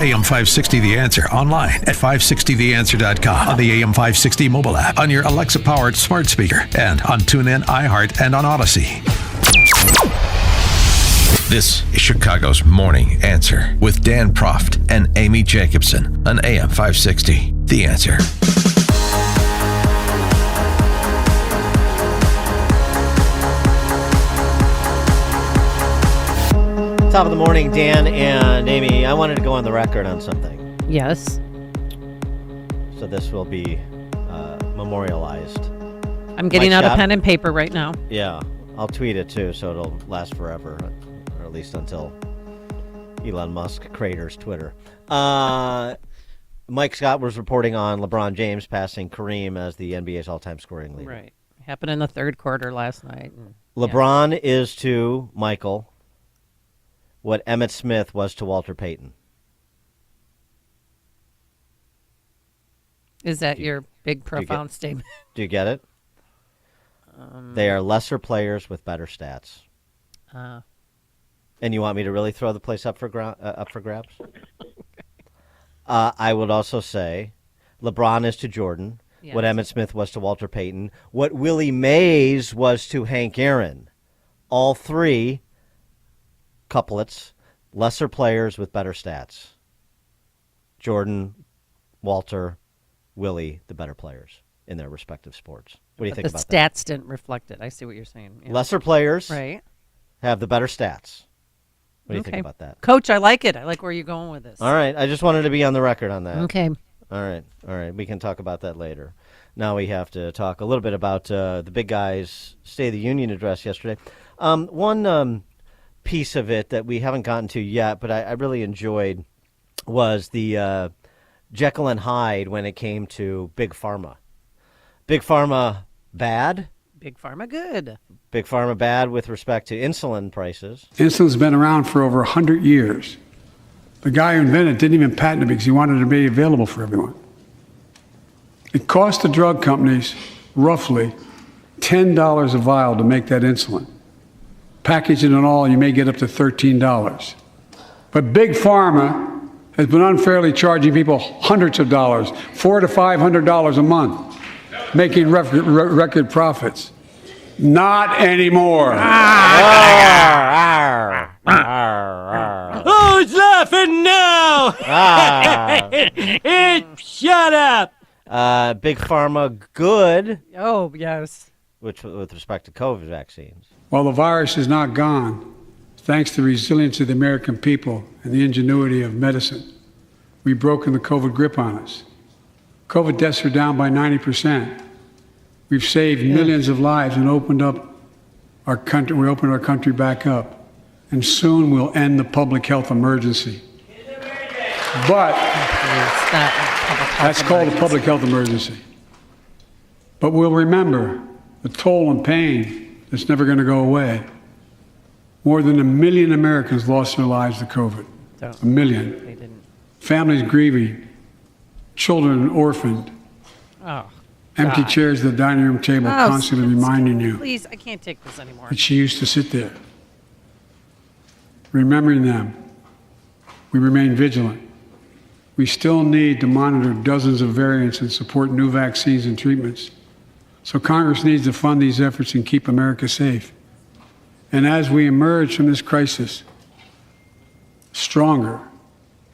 AM 560 The Answer online at 560theanswer.com, on the AM 560 mobile app, on your Alexa-powered smart speaker, and on TuneIn, iHeart, and on Odyssey. This is Chicago's Morning Answer with Dan Proft and Amy Jacobson on AM 560 The Answer. Top of the morning, Dan and Amy. I wanted to go on the record on something. Yes. So this will be memorialized. I'm getting out a pen and paper right now. Yeah, I'll tweet it too, so it'll last forever, or at least until Elon Musk craters Twitter. Mike Scott was reporting on LeBron James passing Kareem as the NBA's all-time scoring leader. Right. Happened in the third quarter last night. LeBron is to Michael what Emmitt Smith was to Walter Payton. Is that your big, profound statement? Do you get it? They are lesser players with better stats. And you want me to really throw the place up for grabs? I would also say LeBron is to Jordan what Emmitt Smith was to Walter Payton, what Willie Mays was to Hank Aaron. All three couplets, lesser players with better stats. Jordan, Walter, Willie, the better players in their respective sports. What do you think about that? The stats didn't reflect it. I see what you're saying. Yeah. Lesser players right. have the better stats. What do you think about that? Coach, I like it. I like where you're going with this. All right. I just wanted to be on the record on that. Okay. All right. We can talk about that later. Now we have to talk a little bit about the big guy's State of the Union address yesterday. One piece of it that we haven't gotten to yet, but I really enjoyed was the Jekyll and Hyde when it came to Big Pharma. Big Pharma bad. Big Pharma good. Big Pharma bad with respect to insulin prices. Insulin's been around for over 100 years. The guy who invented it didn't even patent it because he wanted it to be available for everyone. It cost the drug companies roughly $10 a vial to make that insulin. Packaging and all, you may get up to $13. But Big Pharma has been unfairly charging people hundreds of dollars, $400 to $500 a month, making record profits. Not anymore. Who's laughing now? Shut up. Big Pharma good. Oh, yes. With respect to COVID vaccines. While the virus is not gone, thanks to the resilience of the American people and the ingenuity of medicine, we've broken the COVID grip on us. COVID deaths are down by 90%. We've saved millions of lives and opened up our country. We opened our country back up, and soon we'll end the public health emergency. But that's called a public health emergency. But we'll remember the toll and pain that's never going to go away. More than 1 million Americans lost their lives to COVID. 1 million. They didn't. Families grieving, children orphaned. Oh. Empty chairs at the dining room table, constantly reminding you Please, I can't take this anymore. that she used to sit there. Remembering them, we remain vigilant. We still need to monitor dozens of variants and support new vaccines and treatments. So Congress needs to fund these efforts and keep America safe. And as we emerge from this crisis stronger,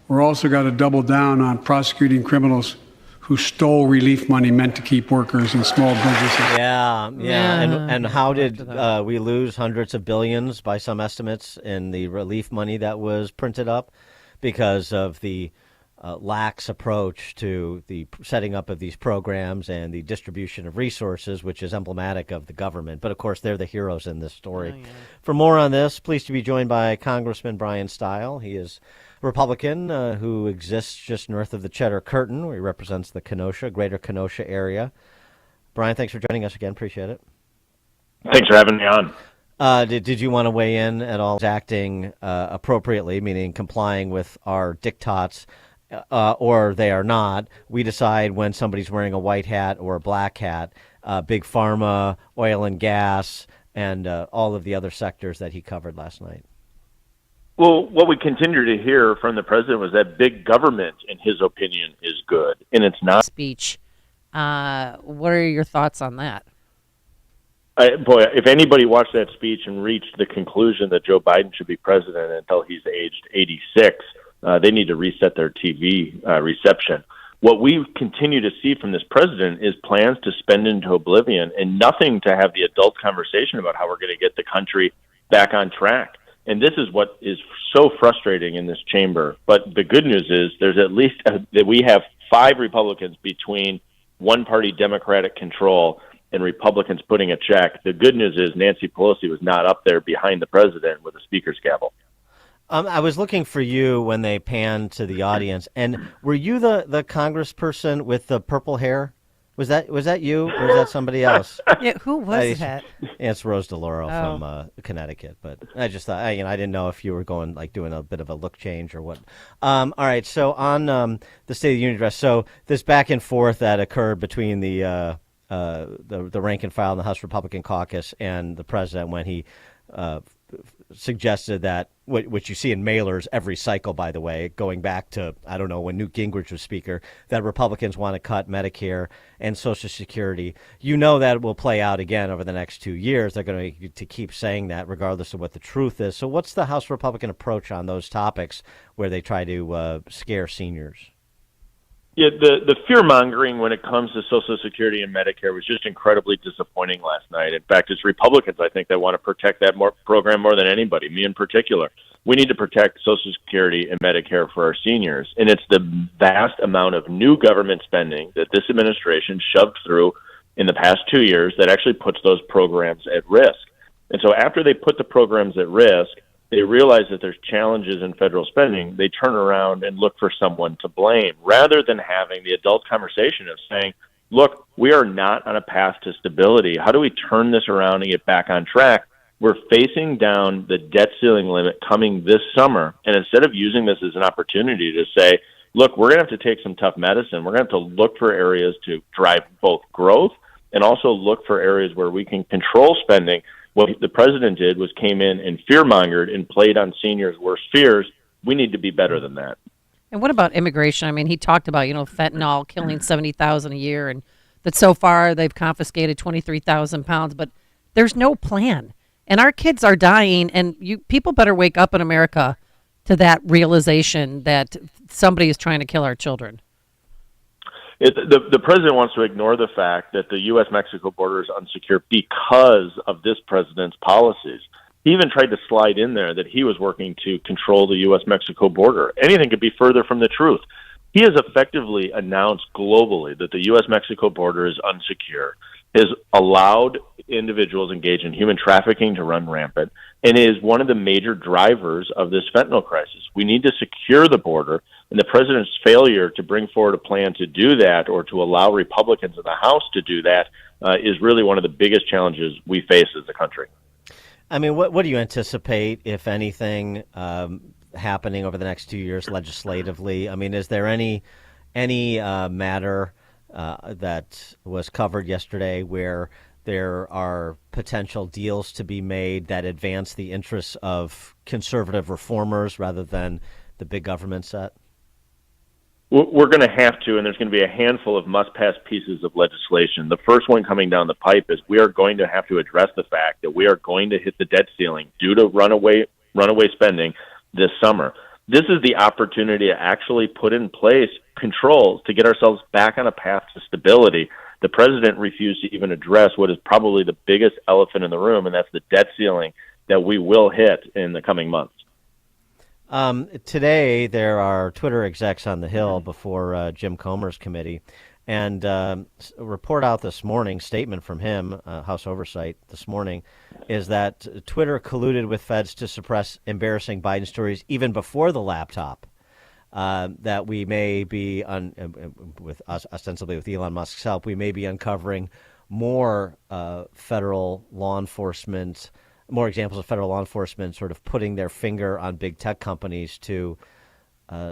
we're also got to double down on prosecuting criminals who stole relief money meant to keep workers and small businesses. Yeah. And how did we lose hundreds of billions by some estimates in the relief money that was printed up because of the lax approach to the setting up of these programs and the distribution of resources, which is emblematic of the government. But, of course, they're the heroes in this story. Oh, yeah. For more on this, pleased to be joined by Congressman Bryan Steil. He is a Republican who exists just north of the Cheddar Curtain, where he represents the greater Kenosha area. Bryan, thanks for joining us again. Appreciate it. Thanks for having me on. Did you want to weigh in at all? Acting appropriately, meaning complying with our diktats, or they are not. We decide when somebody's wearing a white hat or a black hat. Big Pharma, oil and gas, and all of the other sectors that he covered last night. Well, what we continue to hear from the president was that big government, in his opinion, is good, and it's not. Speech. What are your thoughts on that? Boy, if anybody watched that speech and reached the conclusion that Joe Biden should be president until he's aged 86, they need to reset their TV reception. What we continue to see from this president is plans to spend into oblivion and nothing to have the adult conversation about how we're going to get the country back on track. And this is what is so frustrating in this chamber. But the good news is there's at least that we have 5 Republicans between one-party Democratic control and Republicans putting a check. The good news is Nancy Pelosi was not up there behind the president with a speaker's gavel. I was looking for you when they panned to the audience, and were you the congressperson with the purple hair? Was that you, or was that somebody else? Yeah, who was that? It's Rose DeLauro from Connecticut, but I just thought, I didn't know if you were doing a bit of a look change or what. All right, so on the State of the Union address, so this back and forth that occurred between the rank and file in the House Republican caucus and the president when he suggested that, which you see in mailers every cycle, by the way, going back to, I don't know, when Newt Gingrich was speaker, that Republicans want to cut Medicare and Social Security. You know that will play out again over the next 2 years. They're going to keep saying that regardless of what the truth is. So what's the House Republican approach on those topics where they try to scare seniors? Yeah, the fear-mongering when it comes to Social Security and Medicare was just incredibly disappointing last night. In fact, it's Republicans, I think, that want to protect that program more than anybody, me in particular. We need to protect Social Security and Medicare for our seniors, and it's the vast amount of new government spending that this administration shoved through in the past 2 years that actually puts those programs at risk. And so after they put the programs at risk, they realize that there's challenges in federal spending, they turn around and look for someone to blame rather than having the adult conversation of saying, look, we are not on a path to stability. How do we turn this around and get back on track? We're facing down the debt ceiling limit coming this summer. And instead of using this as an opportunity to say, look, we're going to have to take some tough medicine. We're going to have to look for areas to drive both growth and also look for areas where we can control spending. What the president did was came in and fear-mongered and played on seniors' worst fears. We need to be better than that. And what about immigration? I mean, he talked about, fentanyl killing 70,000 a year, and that so far they've confiscated 23,000 pounds, but there's no plan. And our kids are dying, and people better wake up in America to that realization that somebody is trying to kill our children. The president wants to ignore the fact that the U.S.-Mexico border is unsecure because of this president's policies. He even tried to slide in there that he was working to control the U.S.-Mexico border. Anything could be further from the truth. He has effectively announced globally that the U.S.-Mexico border is unsecure, has allowed individuals engaged in human trafficking to run rampant, and is one of the major drivers of this fentanyl crisis. We need to secure the border, and the president's failure to bring forward a plan to do that or to allow Republicans in the House to do that is really one of the biggest challenges we face as a country. I mean, what do you anticipate, if anything, happening over the next 2 years legislatively? I mean, is there any matter that was covered yesterday where there are potential deals to be made that advance the interests of conservative reformers rather than the big government set? We're going to have to, and there's going to be a handful of must-pass pieces of legislation. The first one coming down the pipe is we are going to have to address the fact that we are going to hit the debt ceiling due to runaway spending this summer. This is the opportunity to actually put in place controls to get ourselves back on a path to stability. The president refused to even address what is probably the biggest elephant in the room, and that's the debt ceiling that we will hit in the coming months. Today, there are Twitter execs on the Hill before Jim Comer's committee, and a report out this morning, statement from him, House Oversight this morning, is that Twitter colluded with feds to suppress embarrassing Biden stories even before the laptop. That we may be, ostensibly with Elon Musk's help, we may be uncovering more federal law enforcement, more examples of federal law enforcement sort of putting their finger on big tech companies to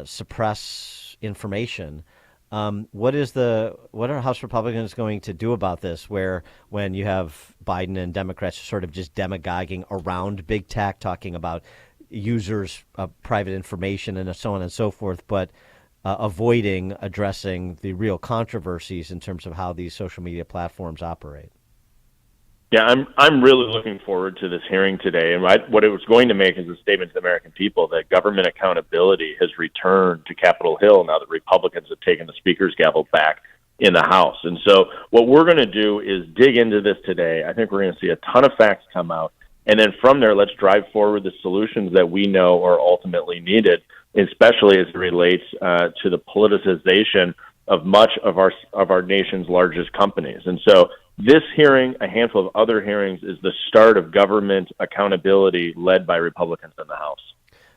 suppress information. What are House Republicans going to do about this, where when you have Biden and Democrats sort of just demagoguing around big tech, talking about users' private information and so on and so forth, but avoiding addressing the real controversies in terms of how these social media platforms operate. Yeah, I'm really looking forward to this hearing today. And what it was going to make is a statement to the American people that government accountability has returned to Capitol Hill now that Republicans have taken the Speaker's gavel back in the House. And so what we're going to do is dig into this today. I think we're going to see a ton of facts come out. And then from there, let's drive forward the solutions that we know are ultimately needed, especially as it relates to the politicization of much of our nation's largest companies. And so this hearing, a handful of other hearings, is the start of government accountability led by Republicans in the House.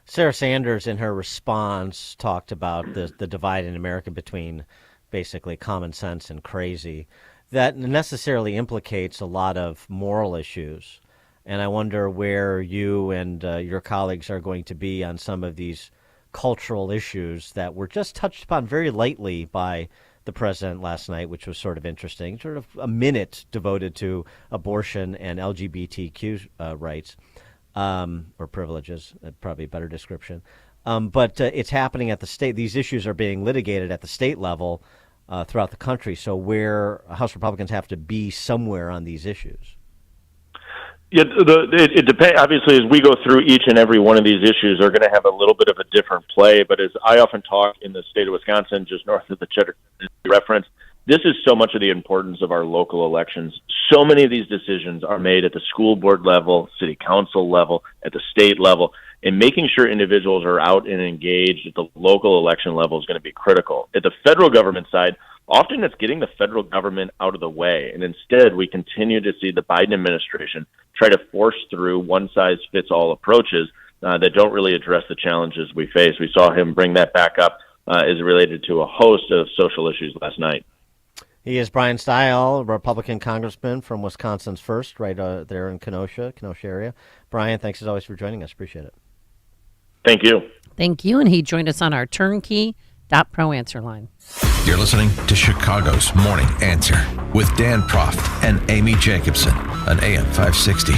Sarah Sanders, in her response, talked about the divide in America between basically common sense and crazy. That necessarily implicates a lot of moral issues. And I wonder where you and your colleagues are going to be on some of these cultural issues that were just touched upon very lightly by the president last night, which was sort of interesting, sort of a minute devoted to abortion and LGBTQ rights or privileges, probably a better description. But it's happening at the state. These issues are being litigated at the state level throughout the country. So where House Republicans have to be somewhere on these issues. Yeah, it depends. Obviously, as we go through each and every one of these issues, are going to have a little bit of a different play. But as I often talk in the state of Wisconsin, just north of the Cheddar reference, this is so much of the importance of our local elections. So many of these decisions are made at the school board level, city council level, at the state level, and making sure individuals are out and engaged at the local election level is going to be critical. At the federal government side, often it's getting the federal government out of the way, and instead we continue to see the Biden administration try to force through one-size-fits-all approaches that don't really address the challenges we face. We saw him bring that back up as related to a host of social issues last night. He is Bryan Steil, Republican congressman from Wisconsin's 1st, right there in Kenosha area. Bryan, thanks as always for joining us. Appreciate it. Thank you. Thank you. And he joined us on our turnkey.pro answer line. You're listening to Chicago's Morning Answer with Dan Proft and Amy Jacobson on AM 560.